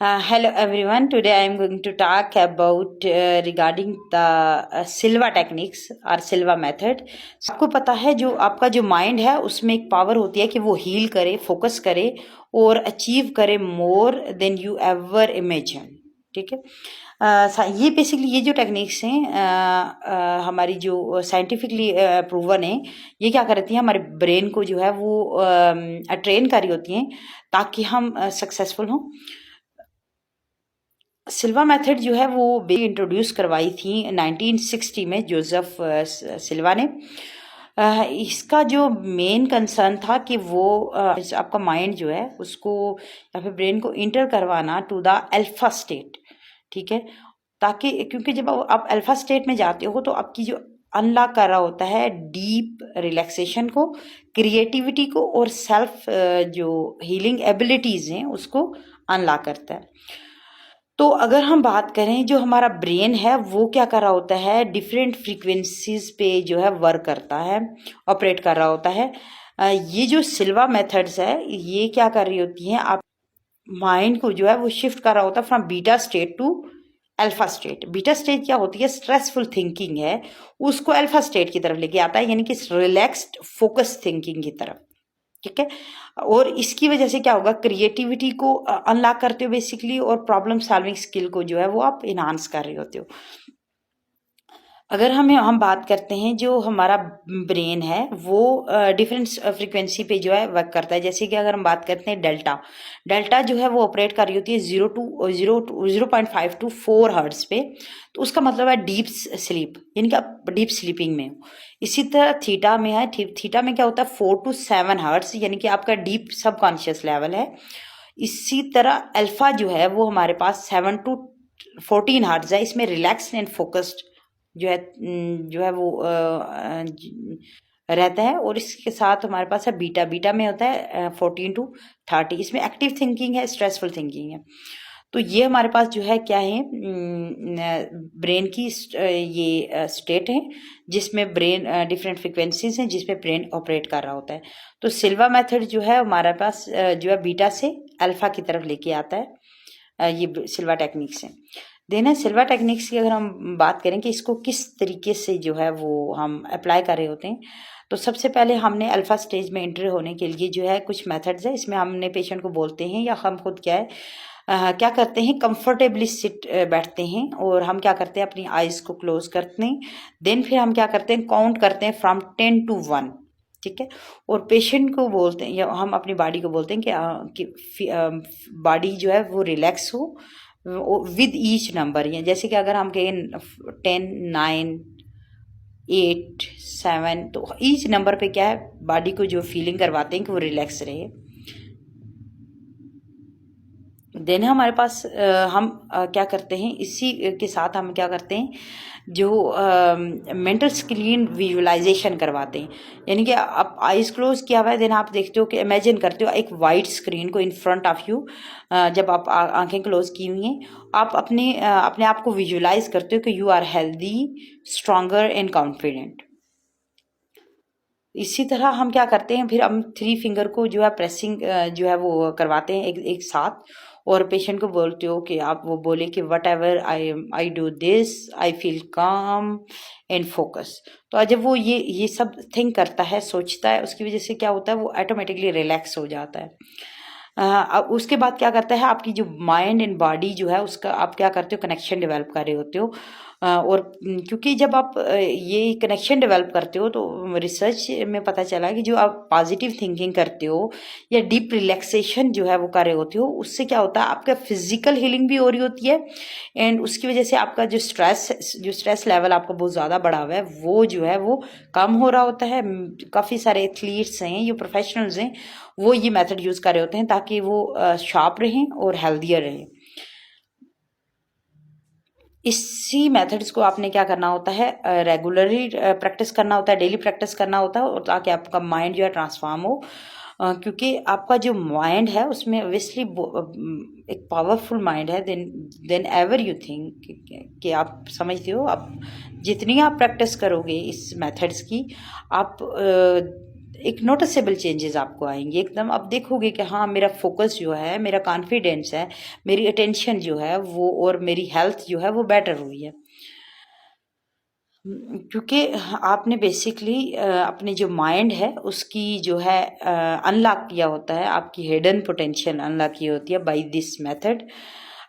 Hello everyone. Today I am going to talk about regarding the Silva techniques और Silva method. आपको पता है जो आपका जो माइंड है उसमें एक पावर होती है कि वो हील करे, फोकस करे और अचीव करे more than you ever imagine. ठीक है. ये बेसिकली ये जो टेक्निक्स हैं हमारी जो साइंटिफिकली प्रूवन है, ये क्या करती हैं हमारे ब्रेन को जो है वो ट्रेन कर रही होती हैं ताकि हम सक्सेसफुल हों. सिल्वा मेथड जो है वो इंट्रोड्यूस करवाई थी 1960 में जोसेफ सिल्वा ने. इसका जो मेन कंसर्न था कि वो आपका माइंड जो है उसको या फिर ब्रेन को इंटर करवाना टू द अल्फा स्टेट. ठीक है. ताकि क्योंकि जब आप अल्फा स्टेट में जाते हो तो आपकी जो अनलॉक कर रहा होता है डीप रिलैक्सेशन को, क्रिएटिविटी को और सेल्फ जो हीलिंग एबिलिटीज़ हैं उसको अनलॉक करता है. तो अगर हम बात करें जो हमारा ब्रेन है वो क्या कर रहा होता है, डिफरेंट फ्रीक्वेंसीज पे जो है वर्क करता है, ऑपरेट कर रहा होता है. ये जो सिल्वा मेथड्स है ये क्या कर रही होती हैं, आप माइंड को जो है वो शिफ्ट कर रहा होता है from beta state to alpha state. Beta state क्या होती है, स्ट्रेसफुल थिंकिंग है, उसको अल्फा स्टेट की तरफ लेके आता है, यानी कि रिलैक्स्ड फोकस थिंकिंग की तरफ. ठीक है. और इसकी वजह से क्या होगा, क्रिएटिविटी को अनलॉक करते हो बेसिकली, और प्रॉब्लम सॉल्विंग स्किल को जो है वो आप इन्हांस कर रहे होते हो. अगर हम बात करते हैं जो हमारा ब्रेन है वो डिफरेंट फ्रीक्वेंसी पे जो है वर्क करता है. जैसे कि अगर हम बात करते हैं डेल्टा जो है वो ऑपरेट कर रही होती है 0.5 to 4 हर्ट्ज पे. तो उसका मतलब है डीप स्लीप, यानी कि आप डीप स्लीपिंग में हो. इसी तरह थीटा में है, थीटा में क्या होता है 4 to 7 हर्ट्ज, यानी कि आपका डीप सबकॉन्शियस लेवल है. इसी तरह अल्फा जो है वो हमारे पास 7 to 14 हर्ट्ज है, इसमें रिलैक्स्ड एंड फोकस्ड जो है वो रहता है. और इसके साथ हमारे पास है बीटा में होता है 14 to 30, इसमें एक्टिव थिंकिंग है, स्ट्रेसफुल थिंकिंग है. तो ये हमारे पास जो है क्या है, ब्रेन की ये स्टेट है जिसमें ब्रेन डिफरेंट फ्रिक्वेंसीज हैं जिसमें ब्रेन ऑपरेट कर रहा होता है. तो सिल्वा मेथड जो है हमारे पास जो है बीटा से अल्फा की तरफ लेके आता है. ये सिल्वा टेक्निक्स हैं. देन सिल्वा टेक्निक्स की अगर हम बात करें कि इसको किस तरीके से जो है वो हम अप्लाई कर रहे होते हैं, तो सबसे पहले हमने अल्फा स्टेज में एंटर होने के लिए जो है कुछ मेथड्स है. इसमें हमने पेशेंट को बोलते हैं या हम खुद क्या करते हैं, कंफर्टेबली बैठते हैं और हम क्या करते हैं अपनी आइज़ को क्लोज करते हैं. देन फिर हम क्या करते हैं, काउंट करते हैं फ्रॉम 10 to 1. ठीक है. और पेशेंट को बोलते हैं या हम अपनी बॉडी को बोलते हैं कि बॉडी जो है वो रिलैक्स हो विद ईच नंबर. या जैसे कि अगर हम कहें 10, 9, 8, 7, तो ईच नंबर पे क्या है बॉडी को जो फीलिंग करवाते हैं कि वो रिलैक्स रहे. देन हमारे पास हम क्या करते हैं, इसी के साथ हम क्या करते हैं जो मेंटल स्क्रीन विजुअलाइजेशन करवाते हैं. यानी कि आप आइज क्लोज किया हुआ है, देन आप देखते हो कि इमेजिन करते हो एक वाइट स्क्रीन को इन फ्रंट ऑफ यू. जब आप आंखें क्लोज की हुई हैं, आप अपने आप को विजुअलाइज करते हो कि you are healthy, stronger and confident. इसी तरह हम क्या करते हैं, फिर हम 3 फिंगर को जो है प्रेसिंग जो है वो करवाते हैं एक साथ, और पेशेंट को बोलते हो कि आप वो बोले कि what ever I do this I feel काम एंड फोकस. तो जब वो ये सब थिंक करता है, सोचता है, उसकी वजह से क्या होता है वो ऑटोमेटिकली रिलैक्स हो जाता है. अब उसके बाद क्या करता है, आपकी जो माइंड एंड बॉडी जो है उसका आप क्या करते हो, कनेक्शन डेवलप कर रहे होते हो. और क्योंकि जब आप ये कनेक्शन डेवलप करते हो तो रिसर्च में पता चला कि जो आप पॉजिटिव थिंकिंग करते हो या डीप रिलैक्सेशन जो है वो कर रहे होते हो, उससे क्या होता है आपका फिजिकल हीलिंग भी हो रही होती है. एंड उसकी वजह से आपका जो स्ट्रेस लेवल आपका बहुत ज़्यादा बढ़ा हुआ है वो जो है वो कम हो रहा होता है. काफ़ी सारे एथलीट्स हैं, ये प्रोफेशनल्स हैं, वो ये मेथड यूज़ कर रहे होते हैं ताकि वो शार्प रहें और हेल्दियर रहें. इसी मेथड्स को आपने क्या करना होता है, रेगुलरली प्रैक्टिस करना होता है, डेली प्रैक्टिस करना होता है, और ताकि आपका माइंड जो है ट्रांसफॉर्म हो. क्योंकि आपका जो माइंड है उसमें ऑब्वियसली एक पावरफुल माइंड है देन एवर यू थिंक. कि आप समझते हो, आप जितनी आप प्रैक्टिस करोगे इस मेथड्स की, आप एक नोटिसेबल चेंजेस आपको आएंगे एकदम। आप देखोगे कि हाँ मेरा फोकस जो है, मेरा कॉन्फिडेंस है, मेरी अटेंशन जो है वो, और मेरी हेल्थ जो है वो बेटर हुई है। क्योंकि आपने बेसिकली अपने जो माइंड है उसकी जो है अनलॉक किया होता है, आपकी हिडन पोटेंशियल अनलॉक की होती है बाय दिस मेथड।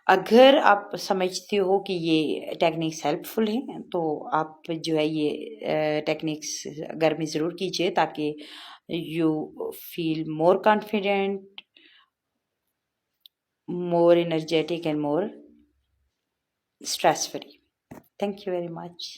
अगर आप समझते हो कि ये टेक्निक्स हेल्पफुल हैं तो आप जो है ये टेक्निक्स घर में ज़रूर कीजिए, ताकि you feel more confident, more energetic and more stress free. Thank you very much.